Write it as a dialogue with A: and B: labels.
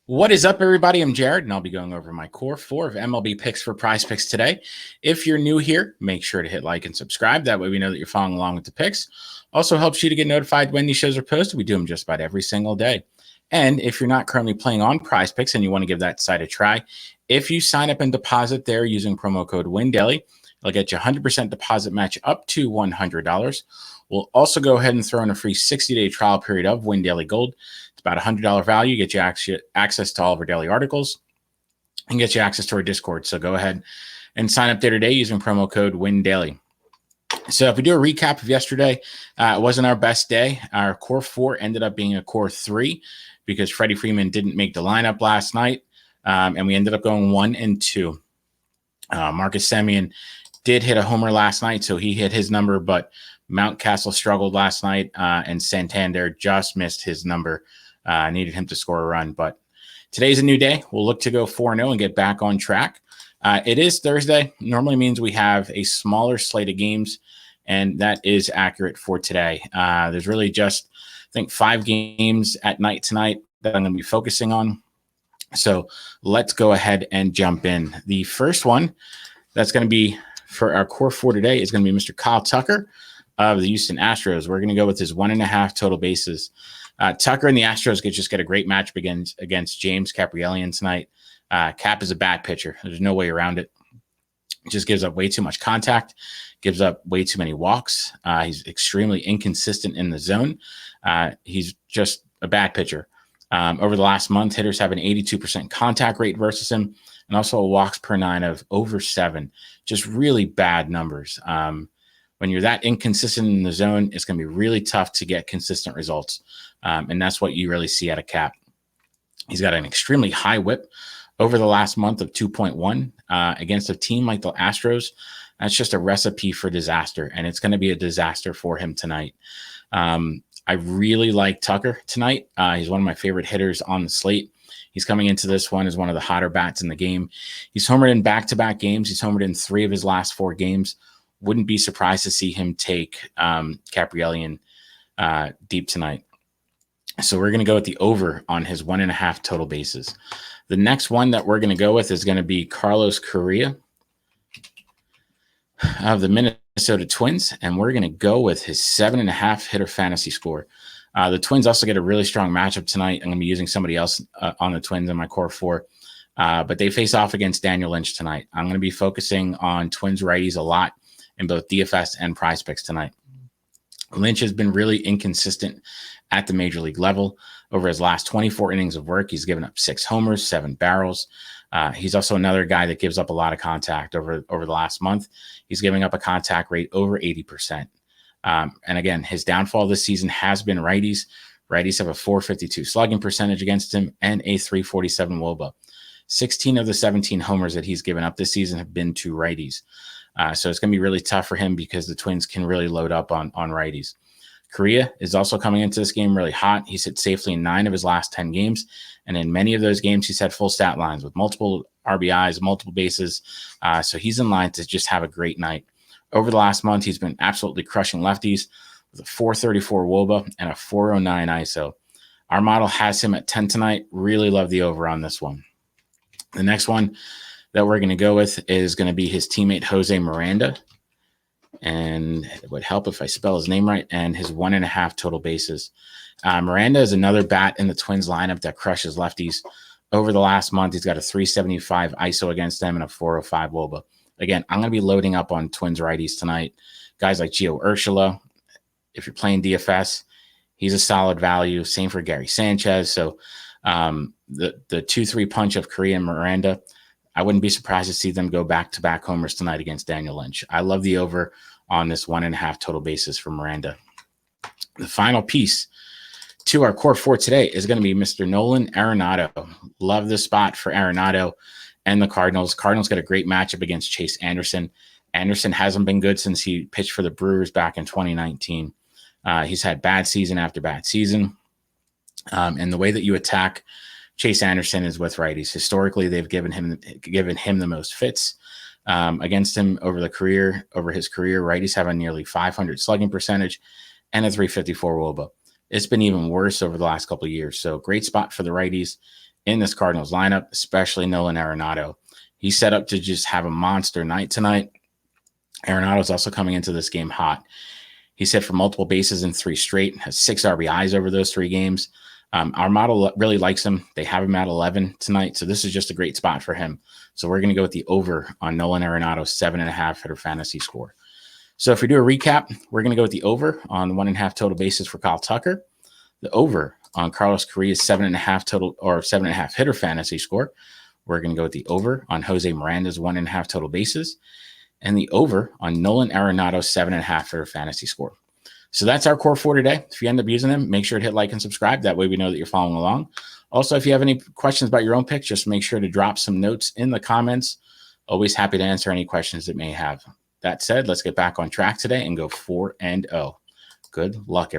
A: What is up, everybody? I'm Jared, and I'll be going over my core four of MLB picks for PrizePicks today. If you're new here, make sure to hit like and subscribe. That way we know that you're following along with the picks. Also helps you to get notified when these shows are posted. We do them just about every single day. And if you're not currently playing on PrizePicks and you want to give that site a try, if you sign up and deposit there using promo code WINDAILY, it'll get you 100% deposit match up to $100. We'll also go ahead and throw in a free 60-day trial period of Win Daily Gold. It's about $100 value, get you access to all of our daily articles, and get you access to our Discord. So go ahead and sign up there today using promo code WINDAILY. So if we do a recap of yesterday, it wasn't our best day. Our core four ended up being a core three because Freddie Freeman didn't make the lineup last night, and we ended up going 1 and 2. Marcus Semien did hit a homer last night, so he hit his number, but Mountcastle struggled last night, and Santander just missed his number. Needed him to score a run, but today's a new day. We'll look to go 4-0 and get back on track. It is Thursday. Normally means we have a smaller slate of games, and that is accurate for today. There's really just, I think, 5 games at night tonight that I'm going to be focusing on. So let's go ahead and jump in. The first one that's going to be for our core four today is going to be Mr. Kyle Tucker of the Houston Astros. We're going to go with his 1.5 total bases. Tucker and the Astros just get a great matchup against James Kaprielian tonight. Cap is a bad pitcher. There's no way around it. Just gives up way too much contact, gives up way too many walks. He's extremely inconsistent in the zone. He's just a bad pitcher. Over the last month, hitters have an 82% contact rate versus him, and also a walks per 9 of over 7. Just really bad numbers. When you're that inconsistent in the zone, it's going to be really tough to get consistent results. And that's what you really see out of Cap. He's got an extremely high whip over the last month of 2.1 against a team like the Astros. That's just a recipe for disaster, and it's going to be a disaster for him tonight. I really like Tucker tonight. He's one of my favorite hitters on the slate. He's coming into this one as one of the hotter bats in the game. He's homered in back-to-back games. He's homered in 3 of his last 4 games. Wouldn't be surprised to see him take Kaprielian deep tonight. So we're going to go with the over on his 1.5 total bases. The next one that we're going to go with is going to be Carlos Correa of the Minnesota Twins, and we're going to go with his 7.5 hitter fantasy score. The Twins also get a really strong matchup tonight. I'm going to be using somebody else on the Twins in my core 4, but they face off against Daniel Lynch tonight. I'm going to be focusing on Twins righties a lot in both DFS and PrizePicks tonight. Lynch has been really inconsistent at the major league level. Over his last 24 innings of work, he's given up 6 homers, 7 barrels. He's also another guy that gives up a lot of contact over the last month. He's giving up a contact rate over 80%. And again, his downfall this season has been righties. Righties have a .452 slugging percentage against him and a .347 WOBA. 16 of the 17 homers that he's given up this season have been to righties. So it's going to be really tough for him because the Twins can really load up on righties. Correa is also coming into this game really hot. He's hit safely in 9 of his last 10 games. And in many of those games, he's had full stat lines with multiple RBIs, multiple bases. So he's in line to just have a great night. Over the last month, he's been absolutely crushing lefties with a .434 WOBA and a .409 ISO. Our model has him at 10 tonight. Really love the over on this one. The next one that we're going to go with is going to be his teammate Jose Miranda. And it would help if I spell his name right, and his 1.5 total bases. Miranda is another bat in the Twins lineup that crushes lefties. Over the last month, he's got a .375 ISO against them and a .405 WOBA. Again, I'm going to be loading up on Twins righties tonight. Guys like Gio Urshela, if you're playing DFS, he's a solid value. Same for Gary Sanchez. So the 2-3 punch of Correa and Miranda, I wouldn't be surprised to see them go back-to-back homers tonight against Daniel Lynch. I love the over on this 1.5 total bases for Miranda. The final piece to our core 4 today is going to be Mr. Nolan Arenado. Love this spot for Arenado and the Cardinals. Cardinals got a great matchup against Chase Anderson. Anderson hasn't been good since he pitched for the Brewers back in 2019. He's had bad season after bad season. And the way that you attack Chase Anderson is with righties. Historically, they've given him the most fits against him over his career. Righties have a nearly .500 slugging percentage and a .354 WOBA. It's been even worse over the last couple of years. So great spot for the righties in this Cardinals lineup, especially Nolan Arenado. He's set up to just have a monster night tonight. Arenado's also coming into this game hot. He's hit for multiple bases in 3 straight, has 6 RBIs over those 3 games. Our model really likes him. They have him at 11 tonight, so this is just a great spot for him. So we're going to go with the over on Nolan Arenado's 7.5 hitter fantasy score. So if we do a recap, we're going to go with the over on 1.5 total bases for Kyle Tucker, the over on Carlos Correa's 7.5 total or 7.5 hitter fantasy score. We're going to go with the over on Jose Miranda's 1.5 total bases, and the over on Nolan Arenado's 7.5 hitter fantasy score. So that's our core 4 today. If you end up using them, make sure to hit like and subscribe. That way we know that you're following along. Also, if you have any questions about your own picks, just make sure to drop some notes in the comments. Always happy to answer any questions that may have. That said, let's get back on track today and go 4-0. Good luck, everyone.